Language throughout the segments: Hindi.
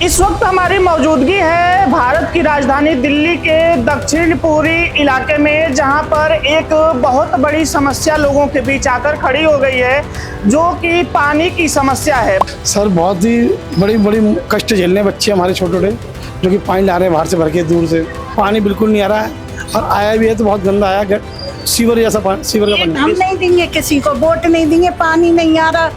इस वक्त हमारी मौजूदगी है भारत की राजधानी दिल्ली के दक्षिण पूर्वी इलाके में, जहां पर एक बहुत बड़ी समस्या लोगों के बीच आकर खड़ी हो गई है, जो कि पानी की समस्या है। सर बहुत ही बड़ी बड़ी कष्ट झेलने बच्चे हमारे छोटे छोटे, जो कि पानी ला रहे हैं बाहर से भर के, दूर से। पानी बिल्कुल नहीं आ रहा है और आया भी है तो बहुत गंदा आया, सीवर जैसा सीवर का पानी। हम नहीं देंगे किसी को, वोट नहीं देंगे, पानी नहीं आ रहा,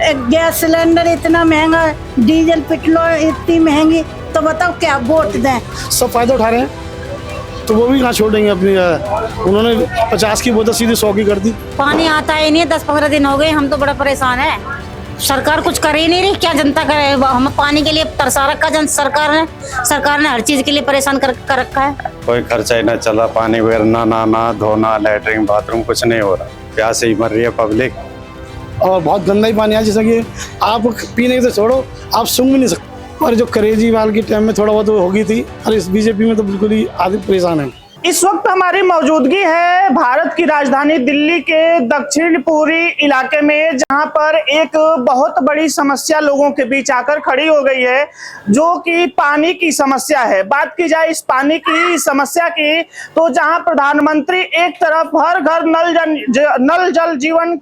गैस सिलेंडर इतना महंगा, डीजल पेट्रोल इतनी महंगी, तो बताओ क्या वोट दें। सब फायदा उठा रहे हैं तो वो भी कहाँ छोड़ेंगे अपनी। उन्होंने 50 की बोतल सीधे 100 की कर दी। पानी आता ही नहीं, 10-15 दिन हो गए, हम तो बड़ा परेशान है। सरकार कुछ कर ही नहीं रही, क्या जनता करे। हम पानी के लिए तरसा रखा सरकार ने हर चीज के लिए परेशान कर रखा है। कोई खर्चा ही ना चला, पानी वगैरह ना धोना, लैटरिन बाथरूम कुछ नहीं हो रहा, प्यास से ही मर रही है पब्लिक। और बहुत गंदा ही पानी है, जैसा कि आप पीने से छोड़ो, आप सूंघ भी नहीं सकते। और जो केजरीवाल की टाइम में थोड़ा बहुत होगी थी, और इस बीजेपी में तो बिल्कुल ही आदमी परेशान है। इस वक्त हमारी मौजूदगी है भारत की राजधानी दिल्ली के दक्षिण पूर्वी इलाके में, जहां पर एक बहुत बड़ी समस्या लोगों के बीच आकर खड़ी हो गई है, जो कि पानी की समस्या है। बात की जाए इस पानी की समस्या की, तो जहां प्रधानमंत्री एक तरफ हर घर नल जल जीवन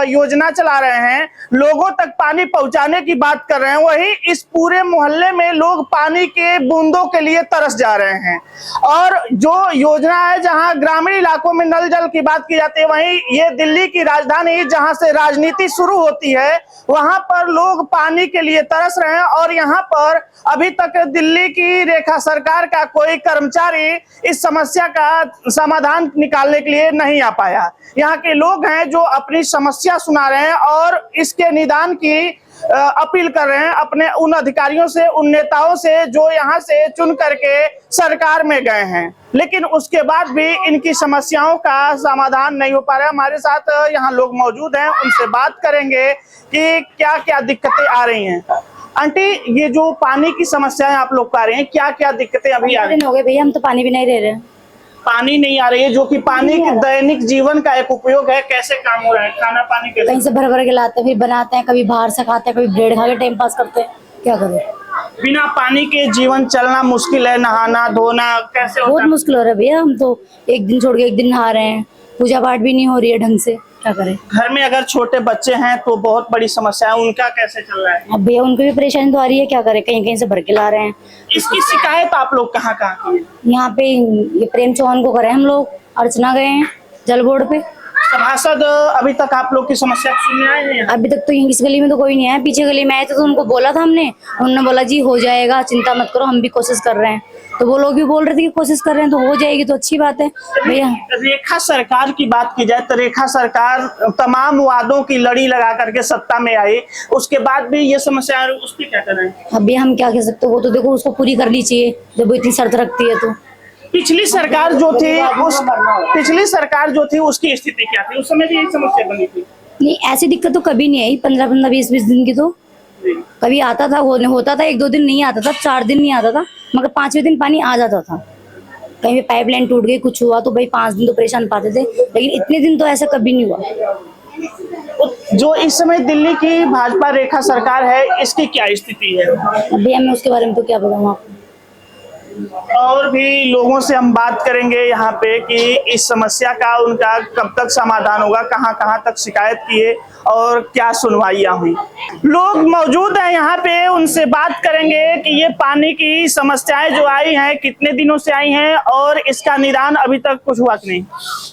योजना चला रहे हैं, लोगों तक पानी पहुंचाने की बात कर रहे हैं, वहीं इस पूरे मोहल्ले में लोग पानी के बूंदों के लिए तरस जा रहे हैं। और जो योजना है, जहां ग्रामीण इलाकों में नल जल की बात की जाती है, वहीं ये दिल्ली की राजधानी जहां से राजनीति शुरू होती है, वहां पर लोग पानी के लिए तरस रहे हैं। और यहां पर अभी तक दिल्ली की रेखा सरकार का कोई कर्मचारी इस समस्या का समाधान निकालने के लिए नहीं आ पाया। यहाँ के लोग हैं जो अपनी समस्या सुना रहे हैं और इसके निदान की अपील कर रहे हैं अपने उन अधिकारियों से, उन नेताओं से जो यहाँ से चुन करके सरकार में गए हैं, लेकिन उसके बाद भी इनकी समस्याओं का समाधान नहीं हो पा रहा है। हमारे साथ यहाँ लोग मौजूद हैं, उनसे बात करेंगे कि क्या क्या दिक्कतें आ रही हैं। आंटी, ये जो पानी की समस्याएं आप लोग आ रही हैं, क्या क्या दिक्कतें अभी आ रही हैं? हो गए भैया, हम तो पानी भी नहीं ले रहे हैं। पानी नहीं आ रही है, जो कि पानी के दैनिक जीवन का एक उपयोग है। कैसे काम हो रहा है? खाना पानी कैसे? कहीं से भर के लाते हैं, फिर बनाते हैं, कभी बाहर से खाते हैं, कभी ब्रेड खा के टाइम पास करते हैं। क्या करें, बिना पानी के जीवन चलना मुश्किल है। नहाना धोना कैसे होता है? बहुत मुश्किल हो रहा है भैया। हम तो एक दिन छोड़ के एक दिन नहा रहे हैं, पूजा पाठ भी नहीं हो रही है ढंग से। क्या करें? घर में अगर छोटे बच्चे हैं तो बहुत बड़ी समस्या है, उनका कैसे चल रहा है? अब भैया उनको भी परेशानी तो आ रही है, क्या करें, कहीं कहीं से भर के ला रहे हैं। इसकी शिकायत आप लोग कहाँ की है? यहाँ पे ये प्रेम चौहान को करें, हम लोग अर्चना गए हैं जल बोर्ड पे। सभासद अभी तक आप लोग की समस्या सुनने आए हैं? अभी तक तो इस गली में तो कोई नहीं आया, पीछे गली में आए थे तो उनको बोला था हमने, उन्होंने बोला जी हो जाएगा, चिंता मत करो, हम भी कोशिश कर रहे हैं। तो वो लोग भी बोल रहे थे कि कोशिश कर रहे हैं, तो हो जाएगी तो अच्छी बात है भैया। रेखा सरकार की बात की जाए तो रेखा सरकार तमाम वादों की लड़ी लगा करके सत्ता में आई, उसके बाद भी ये समस्या, उस पर क्या करें? अभी हम क्या कह सकते, वो तो देखो उसको पूरी करनी चाहिए जब वो इतनी शर्त रखती है। तो पिछली सरकार जो थी उसकी स्थिति क्या थी? उस समय भी यही समस्या बनी थी? नहीं, ऐसी दिक्कत तो कभी नहीं आई। 15-15, 20-20 दिन की तो कभी आता था, होता था, 1-2 दिन नहीं आता था, 4 दिन नहीं आता था, मगर 5वें दिन पानी आ जाता था। कहीं भी पाइपलाइन टूट गई, कुछ हुआ तो भाई 5 दिन तो परेशान पाते थे, लेकिन इतने दिन तो ऐसा कभी नहीं हुआ। जो इस समय दिल्ली की भाजपा रेखा सरकार है, इसकी क्या स्थिति है? अभी हमें उसके बारे में तो क्या बताऊँ आपको। और भी लोगों से हम बात करेंगे यहाँ पे कि इस समस्या का उनका कब तक समाधान होगा, कहाँ कहाँ तक शिकायत किए और क्या सुनवाइयाँ हुई। लोग मौजूद हैं यहाँ पे, उनसे बात करेंगे कि ये पानी की समस्याएं जो आई हैं कितने दिनों से आई हैं और इसका निदान अभी तक कुछ हुआ नहीं।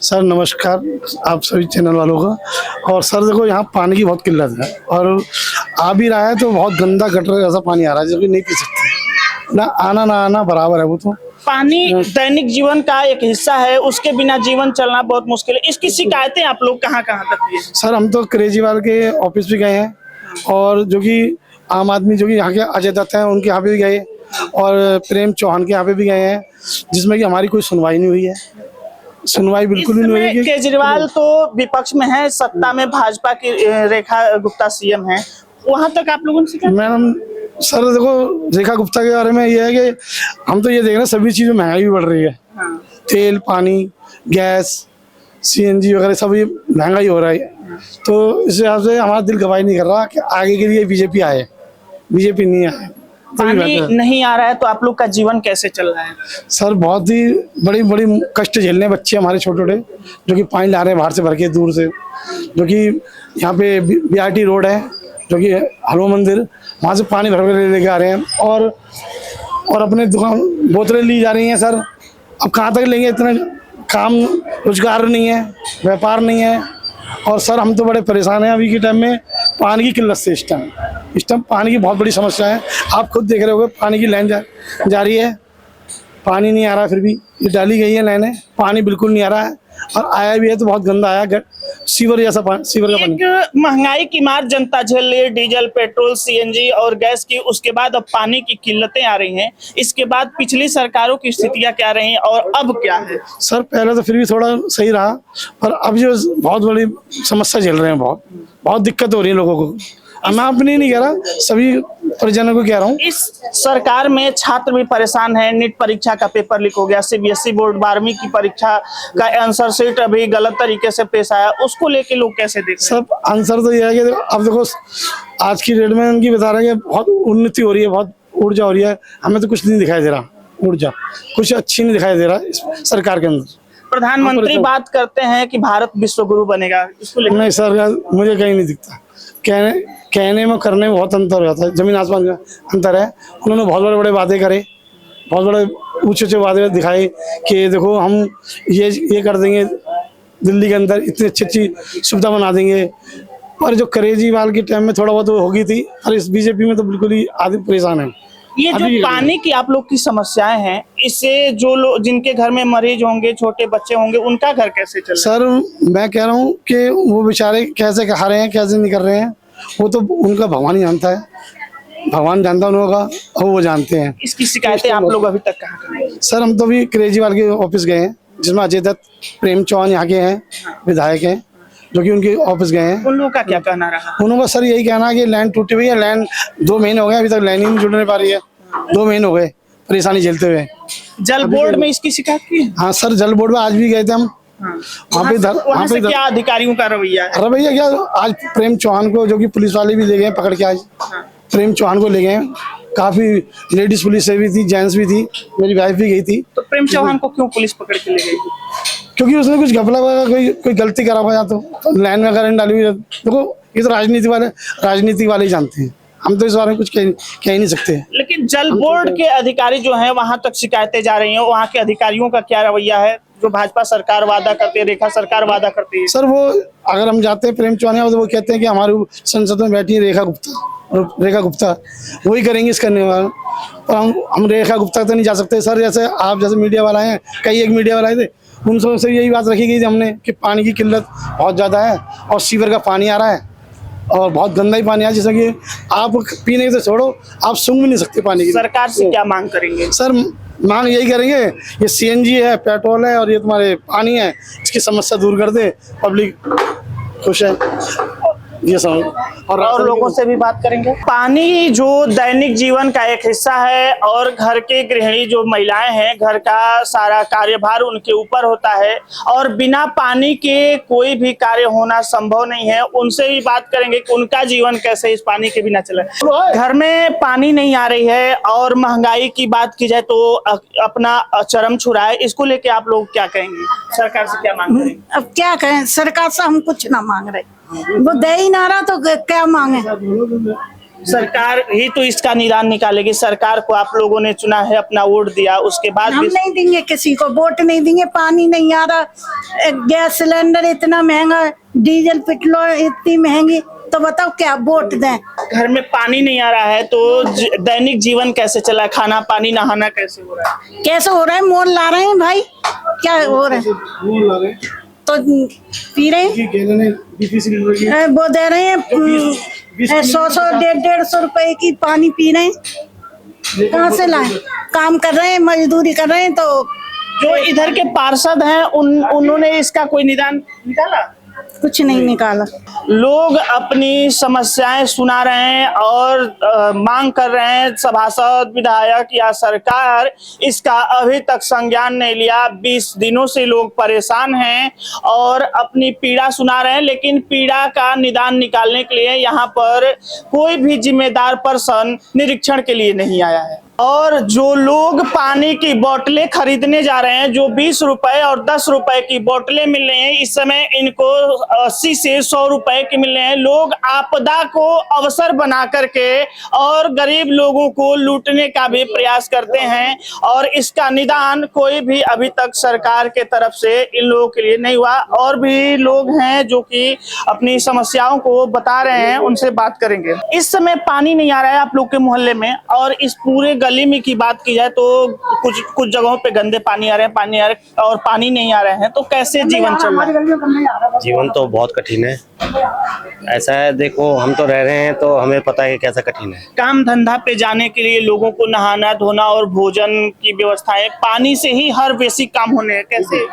सर नमस्कार आप सभी चैनल वालों का। और सर देखो, यहाँ पानी की बहुत किल्लत है और आ भी रहा है तो बहुत गंदा गटर जैसा पानी आ रहा है, जो कि नहीं पी सकते। ना आना बराबर है। वो तो पानी दैनिक जीवन का एक हिस्सा है, उसके बिना जीवन चलना बहुत मुश्किल है। इसकी शिकायतें आप लोग कहाँ तक किए? सर हम तो केजरीवाल के ऑफिस भी गए हैं, और जो कि आम आदमी जो कि यहाँ के अजय दत्त हैं उनके यहाँ पे भी गए, और प्रेम चौहान के यहाँ पे भी गए हैं, जिसमें कि हमारी कोई सुनवाई नहीं हुई है। सुनवाई बिल्कुल भी नहीं हुई। केजरीवाल तो विपक्ष में है, सत्ता में भाजपा की रेखा गुप्ता सीएम है, वहां तक आप लोगों से? मैडम सर देखो, रेखा गुप्ता के बारे में ये है कि हम तो ये देख रहे हैं सभी चीज़ों में महंगाई भी बढ़ रही है। तेल, पानी, गैस, सीएनजी वगैरह सब ये महंगाई हो रहा है, तो इस हिसाब से हमारा दिल गवाही नहीं कर रहा कि आगे के लिए बीजेपी आए। बीजेपी नहीं आए। पानी नहीं आ रहा है तो आप लोग का जीवन कैसे चल रहा है? सर बहुत ही बड़ी बड़ी कष्ट झेलने हैं बच्चे हमारे छोटे छोटे, जो कि पानी ला रहे हैं बाहर से भर के दूर से, जो कि यहाँ पे BRT रोड है, जो कि हनुमान मंदिर, वहाँ से पानी भर कर लेके आ रहे हैं और अपने दुकान बोतलें ली जा रही हैं। सर अब कहाँ तक लेंगे, इतना काम रोजगार नहीं है, व्यापार नहीं है, और सर हम तो बड़े परेशान हैं अभी के टाइम में पानी की किल्लत से। इस टाइम पानी की बहुत बड़ी समस्या है, आप खुद देख रहे होगे पानी की लाइन जा रही है, पानी नहीं आ रहा, फिर भी ये डाली गई है लाइनें, पानी बिल्कुल नहीं आ रहा है, और आया भी है तो बहुत गंदा आया, सीवर जैसा पानी, सीवर का पानी। एक महंगाई की मार जनता झेल रही है, डीजल, पेट्रोल, CNG और गैस की, उसके बाद अब पानी की किल्लतें आ रही हैं। इसके बाद पिछली सरकारों की स्थितियां क्या रही और अब क्या है? सर पहले तो फिर भी थोड़ा सही रहा, पर अब जो बहुत बड़ी समस्या झेल रहे हैं, बहुत दिक्कत हो रही है लोगों को। मैं अपनी नहीं कह रहा, सभी परिजनों को कह रहा हूँ। इस सरकार में छात्र भी परेशान है, नीट परीक्षा का पेपर लीक हो गया, CBSE बोर्ड 12वीं की परीक्षा का आंसर शीट अभी गलत तरीके से पेश आया, उसको लेके लोग कैसे देख रहे हैं? सब आंसर तो ये है कि अब देखो आज की डेट में उनकी बता रहे हैं कि बहुत उन्नति हो रही है, बहुत ऊर्जा हो रही है, हमें तो कुछ नहीं दिखाई दे रहा, ऊर्जा कुछ अच्छी नहीं दिखाई दे रहा इस सरकार के अंदर। प्रधानमंत्री बात करते हैं कि भारत विश्व गुरु बनेगा, इसको लेकर नहीं सर, मुझे कहीं नहीं दिखता, कहने में करने में बहुत अंतर हो जाता है, जमीन आसमान का अंतर है। उन्होंने बहुत बड़े बड़े वादे करे, बहुत बड़े ऊंचे वादे दिखाए कि देखो हम ये कर देंगे, दिल्ली के अंदर इतनी अच्छी सुविधा बना देंगे, पर जो केजरीवाल के टाइम में थोड़ा बहुत हो गई थी, और इस BJP में तो बिल्कुल ही आदमी परेशान है। ये जो पानी की आप लोग की समस्याएं हैं, इससे जो लोग जिनके घर में मरीज होंगे, छोटे बच्चे होंगे, उनका घर कैसे चल? सर मैं कह रहा हूँ कि वो बेचारे कैसे खा रहे हैं, कैसे नहीं कर रहे हैं, वो तो उनका भगवान ही जानता है, भगवान जानता है उनका, और वो जानते हैं। इसकी शिकायतें आप लोग अभी तक कहाँ करेंगे? सर हम तो अभी केजरीवाल के ऑफिस गए हैं, जिसमें अजय दत्त, प्रेम चौहान यहाँ के हैं, विधायक हैं, जो कि उनके ऑफिस गए हैं। उन लोगों का क्या कहना रहा? उन्होंने सर यही कहना है कि लैंड टूटी हुई है, लैंड 2 महीने हो गए, अभी तक लाइन ही नहीं जुड़ नहीं पा रही है, 2 महीने हो गए परेशानी झेलते हुए। जल बोर्ड में इसकी शिकायत की? हाँ सर, जल बोर्ड में आज भी गए थे हम। वहाँ पे क्या अधिकारियों का रवैया है? रवैया क्या, आज प्रेम चौहान को, जो कि पुलिस वाले भी ले गए पकड़ के, आज प्रेम चौहान को ले गए, काफी लेडीज पुलिस से भी थी, जेंट्स भी थी, मेरी वाइफ भी गई थी। तो प्रेम चौहान को क्यों पुलिस पकड़ के ले गई थी? क्योंकि उसने कुछ घपला कोई गलती करा हुआ, तो लाइन में करंट डाली हुई है। देखो ये तो राजनीति वाले ही जानते हैं, हम तो इस बारे में कुछ कह ही नहीं सकते। लेकिन जल बोर्ड के अधिकारी जो हैं वहां तक शिकायतें जा रही हैं, वहां के अधिकारियों का क्या रवैया है? जो भाजपा सरकार वादा करती है, रेखा सरकार वादा करती है। सर वो अगर हम जाते हैं प्रेम चौहान, तो वो कहते हैं कि हमारे संसद में बैठी है रेखा गुप्ता वही करेंगे इस करने वाला, और हम रेखा गुप्ता तक नहीं जा सकते सर। जैसे आप जैसे मीडिया वाला हैं, कई एक मीडिया वाला आए थे, उन सबसे से यही बात रखी गई थी हमने कि पानी की किल्लत बहुत ज़्यादा है, और सीवर का पानी आ रहा है, और बहुत गंदा ही पानी है, जैसे कि आप पीने से छोड़ो, आप सूंघ भी नहीं सकते पानी की। सरकार से क्या मांग करेंगे? सर मांग यही करेंगे, ये CNG है, पेट्रोल है, और ये तुम्हारे पानी है, इसकी समस्या दूर कर दे, पब्लिक खुश है, ये सब। और लोगों से भी बात करेंगे। पानी जो दैनिक जीवन का एक हिस्सा है, और घर के गृहिणी जो महिलाएं हैं, घर का सारा कार्यभार उनके ऊपर होता है, और बिना पानी के कोई भी कार्य होना संभव नहीं है। उनसे भी बात करेंगे कि उनका जीवन कैसे इस पानी के बिना चले। घर में पानी नहीं आ रही है, और महंगाई की बात की जाए तो अपना चरम छू रहा है, इसको लेके आप लोग क्या कहेंगे? सरकार से क्या मांग करेंगे? अब क्या कहें, सरकार से हम कुछ ना मांग रहे, वो दे ही ना रहा तो क्या मांगे? सरकार ही तो इसका निदान निकालेगी। सरकार को आप लोगों ने चुना है, अपना वोट दिया, उसके बाद हम नहीं देंगे किसी को, वोट नहीं देंगे। पानी नहीं आ रहा, गैस सिलेंडर इतना महंगा, डीजल पेट्रोल इतनी महंगी, तो बताओ क्या वोट दें? घर में पानी नहीं आ रहा है तो दैनिक जीवन कैसे चला? खाना पानी नहाना कैसे हो रहा है? कैसे हो रहा है? मोल ला रहे हैं भाई, क्या हो रहा है? तो पी रहे हैं, वो दे रहे हैं 100 150 रुपए की पानी पी रहे हैं। कहाँ से लाए? काम कर रहे हैं, मजदूरी कर रहे हैं। तो जो इधर के पार्षद हैं उन्होंने इसका कोई निदान निकाला? कुछ नहीं निकाला। लोग अपनी समस्याएं सुना रहे हैं और मांग कर रहे हैं, सभासद, विधायक या सरकार इसका अभी तक संज्ञान नहीं लिया। 20 दिनों से लोग परेशान हैं और अपनी पीड़ा सुना रहे हैं, लेकिन पीड़ा का निदान निकालने के लिए यहाँ पर कोई भी जिम्मेदार पर्सन निरीक्षण के लिए नहीं आया है। और जो लोग पानी की बोतलें खरीदने जा रहे हैं, जो 20 रुपए और 10 रुपए की बोतलें मिल रही हैं, इस समय इनको 80 से 100 रुपए की मिल रहे हैं। लोग आपदा को अवसर बना करके और गरीब लोगों को लूटने का भी प्रयास करते हैं और इसका निदान कोई भी अभी तक सरकार के तरफ से इन लोगों के लिए नहीं हुआ। और भी लोग हैं जो कि अपनी समस्याओं को बता रहे हैं, उनसे बात करेंगे। इस समय पानी नहीं आ रहा है आप लोग के मोहल्ले में, और इस पूरे गली में की बात की जाए तो कुछ जगहों पे गंदे पानी आ रहे हैं, और पानी नहीं आ रहे हैं, तो कैसे जीवन चल रहा है? जीवन तो बहुत कठिन है। ऐसा है, देखो हम तो रह रहे हैं तो हमें पता है कि कैसा कठिन है। काम धंधा पे जाने के लिए लोगों को नहाना धोना और भोजन की व्यवस्थाएं पानी से ही हर बेसिक काम होने हैं, कैसे?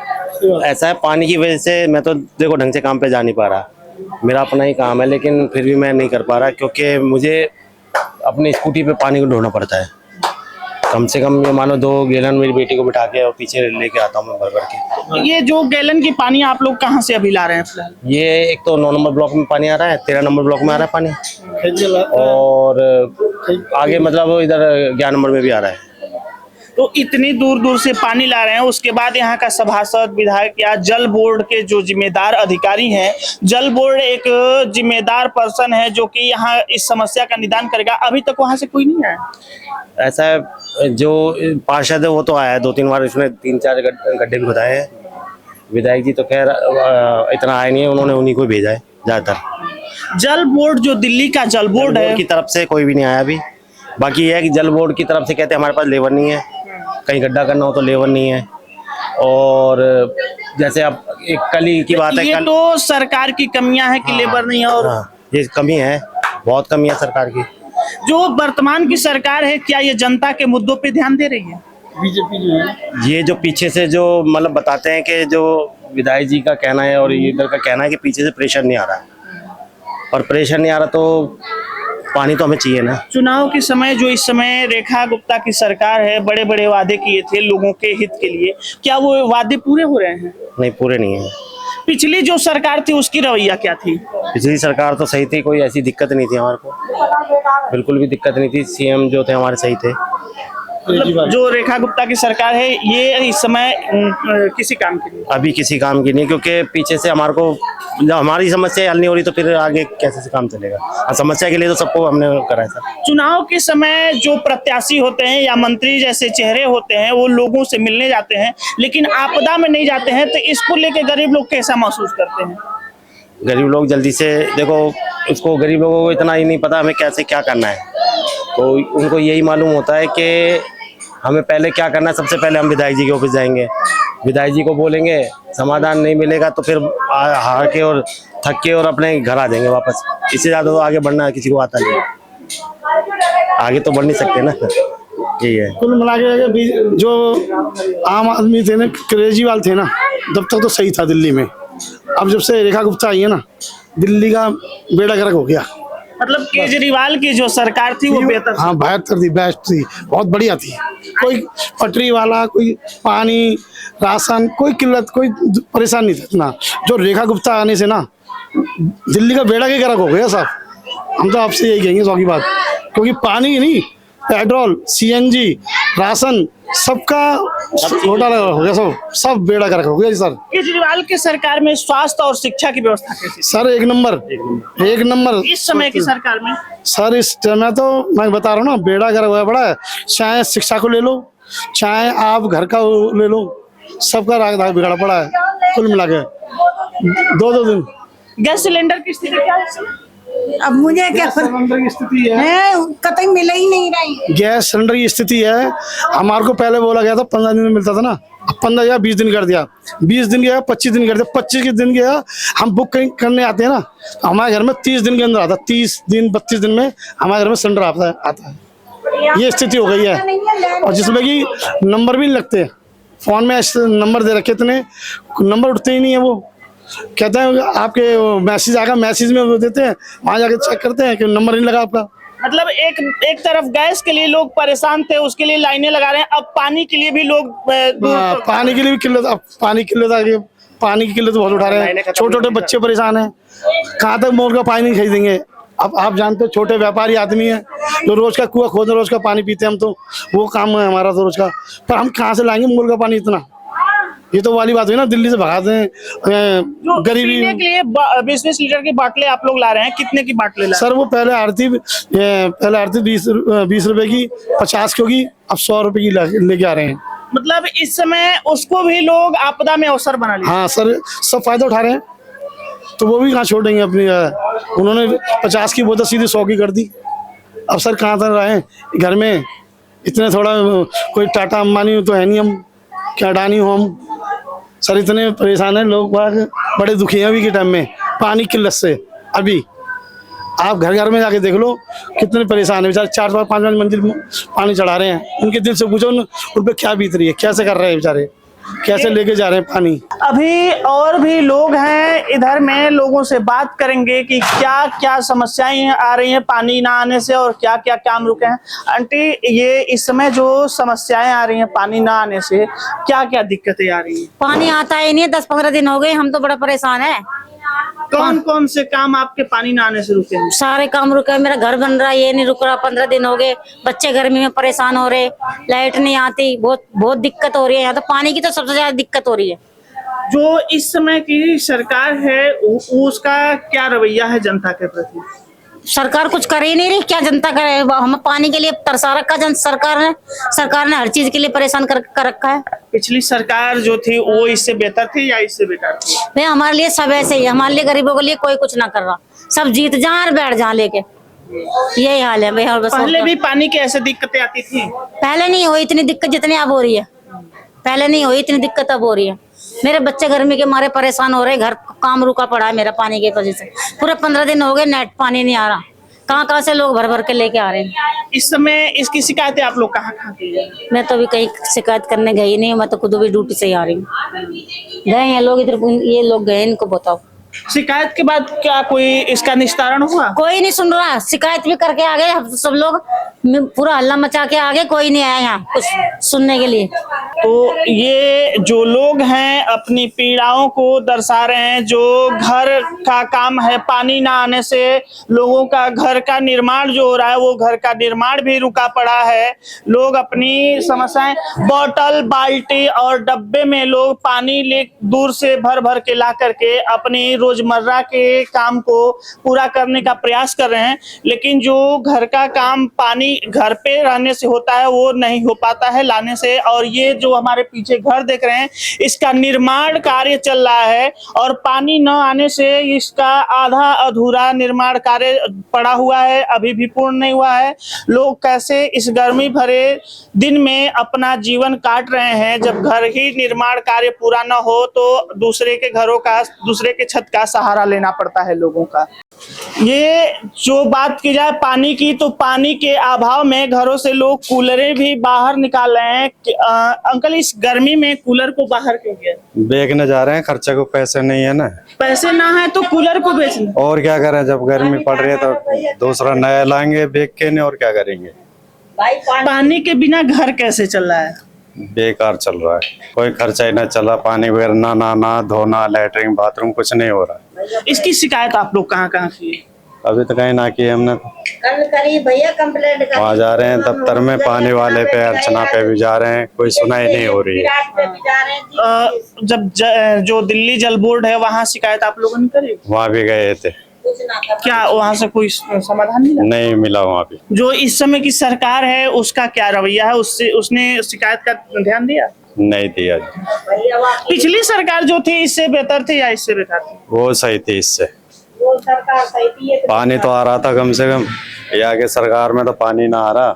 ऐसा है, पानी की वजह से मैं तो देखो ढंग से काम पे जा नहीं पा रहा। मेरा अपना ही काम है लेकिन फिर भी मैं नहीं कर पा रहा, क्योंकि मुझे अपनी स्कूटी पे पानी को ढोना पड़ता है। कम से कम ये मानो 2 गैलन मेरी बेटी को बिठा के और पीछे लेके आता हूँ मैं भर भर के। ये जो गैलन की पानी आप लोग कहाँ से अभी ला रहे हैं फिलहाल? ये एक तो 9 नंबर ब्लॉक में पानी आ रहा है, 13 नंबर ब्लॉक में आ रहा है पानी, और आगे मतलब इधर 11 नंबर में भी आ रहा है। तो इतनी दूर दूर से पानी ला रहे हैं, उसके बाद यहाँ का सभासद, विधायक या जल बोर्ड के जो जिम्मेदार अधिकारी हैं, जल बोर्ड एक जिम्मेदार पर्सन है जो कि यहाँ इस समस्या का निदान करेगा, अभी तक वहां से कोई नहीं आया। ऐसा है, जो पार्षद है वो तो आया है 2-3 बार, इसने 3-4 गड्ढे भी बताए हैं। विधायक जी तो खैर इतना आया नहीं है, उन्होंने उन्हीं को भेजा है ज्यादातर। जल बोर्ड जो दिल्ली का जल बोर्ड है की तरफ से कोई भी नहीं आया अभी। बाकी यह है कि जल बोर्ड की तरफ से कहते हैं हमारे पास लेबर नहीं है, कहीं गड्ढा करना हो तो लेबर नहीं है। और जैसे अब एक कली की बात है, ये तो सरकार की कमियां है कि लेबर नहीं है, और ये कमी है, बहुत कमी है सरकार की। जो वर्तमान की सरकार है, क्या ये जनता के मुद्दों पे ध्यान दे रही है? बीजेपी जो है, ये जो पीछे से जो मतलब बताते हैं कि जो विधायक जी का कहना है और इधर का कहना है कि पीछे से प्रेशर नहीं आ रहा, और प्रेशर नहीं आ रहा तो पानी तो हमें चाहिए ना। चुनाव के समय जो इस समय रेखा गुप्ता की सरकार है, बड़े बड़े वादे किए थे लोगों के हित के लिए, क्या वो वादे पूरे हो रहे हैं? नहीं, पूरे नहीं है। पिछली जो सरकार थी उसकी रवैया क्या थी? पिछली सरकार तो सही थी, कोई ऐसी दिक्कत नहीं थी हमारे को, बिल्कुल भी दिक्कत नहीं थी। सीएम जो थे हमारे सही थे। मतलब जो रेखा गुप्ता की सरकार है ये इस समय किसी काम की नहीं? अभी किसी काम की नहीं, क्योंकि पीछे से हमारे को जब हमारी समस्या हल नहीं हो रही तो फिर आगे कैसे से काम चलेगा। समस्या के लिए तो सबको हमने करा है सर। चुनाव के समय जो प्रत्याशी होते हैं या मंत्री जैसे चेहरे होते हैं वो लोगों से मिलने जाते हैं, लेकिन आपदा में नहीं जाते हैं, तो इसको लेके गरीब लोग कैसा महसूस करते हैं? गरीब लोग जल्दी से देखो, उसको गरीब लोगों को इतना ही नहीं पता हमें कैसे क्या करना है, तो उनको यही मालूम होता है कि हमें पहले क्या करना है। सबसे पहले हम विधायक जी के ऑफिस जाएंगे, विधायक जी को बोलेंगे, समाधान नहीं मिलेगा तो फिर हार के और थक के और अपने घर आ जाएंगे वापस। इससे ज़्यादा तो आगे बढ़ना किसी को आता नहीं, आगे तो बढ़ नहीं सकते ना, यही है। कुल मिला के जो आम आदमी थे ना, केजरीवाल थे ना, जब तक तो सही था दिल्ली में। अब जब से रेखा गुप्ता आई है ना, दिल्ली का बेड़ा गर्क हो गया। मतलब केजरीवाल की जो सरकार थी वो बेहतर, हाँ बेहतर थी, बेस्ट थी, बहुत बढ़िया थी। कोई पटरी वाला, कोई पानी, राशन, कोई किल्लत, कोई परेशान नहीं था इतना। जो रेखा गुप्ता आने से ना दिल्ली का बेड़ा के गर्क हो गया साहब। हम तो आपसे यही कहेंगे सौ की बात, क्योंकि पानी ही नहीं, पेट्रोल, सीएनजी, राशन, सबका घोटाला हो गया, सब बेड़ा गर्क हो गया जी सर। केजरीवाल की सरकार में स्वास्थ्य और शिक्षा की व्यवस्था कैसी? सर एक नंबर। इस समय की सरकार में सर, इस समय तो मैं बता रहा हूँ ना, बेड़ा गर्क हुआ पड़ा है। चाहे शिक्षा को ले लो, चाहे आप घर का ले लो, सबका राग बिगड़ा पड़ा है। कुल मिला के 2-2 दिन। गैस सिलेंडर की स्थिति क्या है? अब मुझे क्या सिलेंडर की स्थिति है, कतई मिल ही नहीं रही। गैस सिलेंडर की स्थिति है। हमारे को पहले बोला गया था 15 दिन में मिलता था ना, अब 15 या 20 दिन कर दिया, 20 दिन गया, 25 दिन कर दिया, 25 के दिन गया। हम बुक करने आते हैं ना, हमारे घर में 30 दिन के अंदर आता है, 30 दिन 32 दिन में हमारे घर में सिलेंडर आता है। ये स्थिति हो गई है, और जिसमें कि नंबर भी नहीं लगते। फोन में ऐसे नंबर दे रखे, इतने नंबर उठते ही नहीं है वो। कहते हैं आपके मैसेज आएगा, मैसेज में वो देते हैं, वहाँ जाके चेक करते हैं कि नंबर नहीं लगा आपका। मतलब एक तरफ गैस के लिए लोग परेशान थे, उसके लिए लाइनें लगा रहे हैं, अब पानी के लिए भी लोग पानी के लिए भी किल्लत, अब पानी की किल्लत आ गई, पानी की किल्लत बहुत उठा रहे हैं, छोटे छोटे बच्चे परेशान हैं, कहाँ तक मोल का पानी नहीं खरीदेंगे। अब आप जानते हो छोटे व्यापारी आदमी हैं जो रोज का कुआं खोदते, रोज का पानी पीते हैं, हम तो वो काम है हमारा तो रोज का, पर हम कहाँ से लाएंगे मोल का पानी इतना, ये तो वाली बात हुई ना, दिल्ली से भगाते हैं गरीबी पीने के लिए 20-20 लीटर की बाटले आप लोग ला रहे हैं, कितने की बाटले ला? सर वो पहले आरती 20 रुपए की, 50 की होगी, अब 100 रुपए की लेके आ रहे हैं। मतलब इस समय उसको भी लोग आपदा में अवसर बना लिया। हाँ सर, सब फायदा उठा रहे हैं, तो वो भी कहाँ छोड़ेंगे अपनी, उन्होंने 50 की बोतल सीधी 100 की कर दी। अब सर कहाँ तक रहे घर में, इतने थोड़ा कोई टाटा अंबानी तो है नहीं, हम क्या अडानी हो हम सर, इतने परेशान हैं लोग, बड़े दुखी हैं अभी के टाइम में पानी किल्लत से। अभी आप घर घर में जाके देख लो कितने परेशान है बेचारे, 4-5 मंजिल पानी चढ़ा रहे हैं, उनके दिल से पूछो उन पर क्या बीत रही है, कैसे कर रहे हैं बेचारे, कैसे लेके जा रहे हैं पानी। अभी और भी लोग हैं इधर में, लोगों से बात करेंगे कि क्या क्या समस्याएं आ रही हैं पानी ना आने से और क्या क्या काम रुके हैं। आंटी, ये इस समय जो समस्याएं आ रही हैं पानी ना आने से, क्या क्या दिक्कतें आ रही हैं? पानी आता ही नहीं, 10-15 दिन हो गए, हम तो बड़ा परेशान है। कौन कौन से काम आपके पानी ना आने से रुके हैं? सारे काम रुके, मेरा घर बन रहा है ये नहीं रुक रहा, 15 दिन हो गए, बच्चे गर्मी में परेशान हो रहे, लाइट नहीं आती, बहुत बहुत दिक्कत हो रही है यहाँ तो, पानी की तो सबसे ज्यादा दिक्कत हो रही है। जो इस समय की सरकार है उसका क्या रवैया है जनता के प्रति? सरकार कुछ कर ही नहीं रही, क्या जनता करे, हम पानी के लिए तरसा रखा सरकार ने हर चीज के लिए परेशान कर रखा है। पिछली सरकार जो थी वो इससे बेहतर थी या इससे बेकार थी? नहीं, हमारे लिए सब ऐसे ही, हमारे लिए गरीबों के लिए कोई कुछ ना कर रहा, सब जीत जा और बैठ जा लेके, यही हाल है भाई। पहले भी पानी की ऐसे दिक्कतें आती थी? पहले नहीं हुई इतनी दिक्कत जितनी अब हो रही है, पहले नहीं हुई इतनी दिक्कत अब हो रही है। मेरे बच्चे गर्मी के मारे परेशान हो रहे, घर काम रुका पड़ा है मेरा पानी की वजह से, पूरे 15 दिन हो गए नेट पानी नहीं आ रहा, कहाँ से लोग भर भर के लेके आ रहे हैं। इस समय इसकी शिकायतें आप लोग कहाँ की है? मैं तो अभी कहीं शिकायत करने गई नहीं, मैं तो खुद भी ड्यूटी से ही आ रही हूँ। गए हैं लोग इधर, ये लोग गए, इनको बताओ। शिकायत के बाद क्या कोई इसका निस्तारण हुआ? कोई नहीं सुन रहा, शिकायत भी करके आ गए सब लोग, पूरा हल्ला मचा के आ गए, कोई नहीं आया यहाँ कुछ सुनने के लिए। तो ये जो लोग हैं अपनी पीड़ाओं को दर्शा रहे हैं, जो घर का काम है, पानी ना आने से लोगों का घर का निर्माण जो हो रहा है वो घर का निर्माण भी रुका पड़ा है। लोग अपनी समस्याएं बोतल बाल्टी और डब्बे में लोग पानी ले दूर से भर भर के ला करके अपनी रोजमर्रा के काम को पूरा करने का प्रयास कर रहे हैं, लेकिन जो घर का काम पानी घर पे रहने से होता है वो नहीं हो पाता है लाने से। और ये जो हमारे पीछे घर देख रहे हैं इसका निर्माण कार्य चल रहा है और पानी न आने से इसका आधा अधूरा निर्माण कार्य पड़ा हुआ है, अभी भी पूर्ण नहीं हुआ है। लोग कैसे इस गर्मी भरे दिन में अपना जीवन काट रहे हैं, जब घर ही निर्माण कार्य पूरा न हो तो दूसरे के घरों का, दूसरे के छत का सहारा लेना पड़ता है लोगों का। ये जो बात की जाए पानी की, तो पानी के अभाव में घरों से लोग कूलरें भी बाहर निकाल रहे हैं। अंकल, इस गर्मी में कूलर को बाहर क्यों किया? बेचने जा रहे हैं, खर्चे को पैसे नहीं है ना। पैसे ना है तो कूलर को बेचना, और क्या करें, जब गर्मी पड़ रही है तो दूसरा नया लाएंगे बेच के, नहीं और क्या करेंगे। पानी के बिना घर कैसे चल रहा है? बेकार चल रहा है, कोई खर्चा ही ना चला, पानी वगैरह ना नहाना धोना लैट्रिन बाथरूम कुछ नहीं हो रहा है। इसकी शिकायत आप लोग कहाँ कहाँ की? अभी तो कहीं ना की हमने, कल करी भैया कंप्लेंट, वहाँ जा रहे हैं दफ्तर में, पानी वाले पे अर्चना पे भी जा रहे हैं, कोई सुनाई नहीं हो रही है। जब जो दिल्ली जल बोर्ड है वहाँ शिकायत आप लोगों ने करी? वहाँ भी गए थे, क्या वहाँ से कोई समाधान मिला? नहीं मिला वहाँ पे। जो इस समय की सरकार है उसका क्या रवैया है, उससे उसने शिकायत का ध्यान दिया? नहीं दिया। पिछली सरकार जो थी इससे बेहतर थी या इससे बेकार थी? वो सही थी, इससे पानी तो आ रहा था कम से कम, या के सरकार में तो पानी ना आ रहा,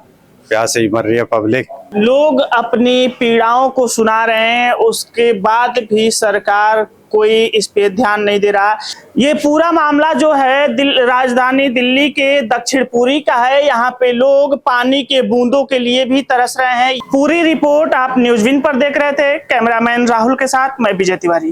प्यासे ही मर रही है पब्लिक। लोग अपनी पीड़ाओं को सुना रहे हैं, उसके बाद भी सरकार कोई इस पे ध्यान नहीं दे रहा। ये पूरा मामला जो है राजधानी दिल्ली के दक्षिणपुरी का है। यहाँ पे लोग पानी के बूंदों के लिए भी तरस रहे हैं। पूरी रिपोर्ट आप न्यूज़ विन पर देख रहे थे। कैमरामैन राहुल के साथ मैं विजय तिवारी।